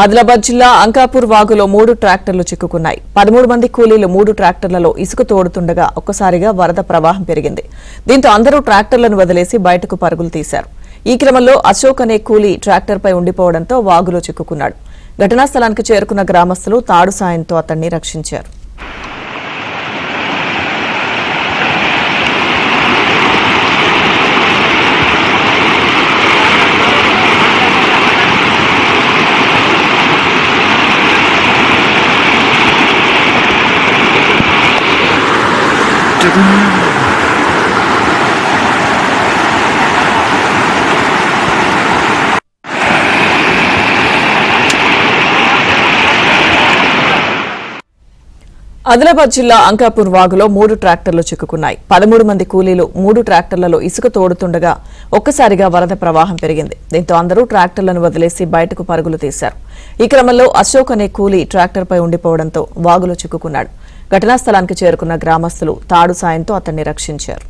ఆదిలాబాద్ జిల్లా అంకాపూర్ వాగులో 3 ట్రాక్టర్లు చిక్కుకున్నాయి. 13 మంది కూలీలు 3 ట్రాక్టర్లలో ఇసుక తోడుతుండగా ఒక్కసారిగా వరద ప్రవాహం పెరిగింది. దీంతో అందరూ ట్రాక్టర్లను వదిలేసి బయటకు పరుగులు తీశారు. ఈ క్రమంలో అశోక్ అనే కూలీ ట్రాక్టర్పై ఉండిపోవడంతో వాగులో చిక్కుకున్నాడు. ఘటనా స్థలానికి చేరుకున్న గ్రామస్తులు తాడు సాయంతో అతన్ని రక్షించారు. ఆదిలాబాద్ జిల్లా అంకాపూర్ వాగులో 3 ట్రాక్టర్లు చిక్కుకున్నాయి. 13 మంది కూలీలు 3 ట్రాక్టర్లలో ఇసుక తోడుతుండగా ఒక్కసారిగా వరద ప్రవాహం పెరిగింది. దీంతో అందరూ ట్రాక్టర్లను వదిలేసి బయటకు పరుగులు తీశారు. ఈ క్రమంలో అశోక్ అనే కూలీ ట్రాక్టర్పై ఉండిపోవడంతో వాగులో చిక్కుకున్నాడు. ఘటనా స్థలానికి చేరుకున్న గ్రామస్తులు తాడు సాయంతో అతన్ని రక్షించారు.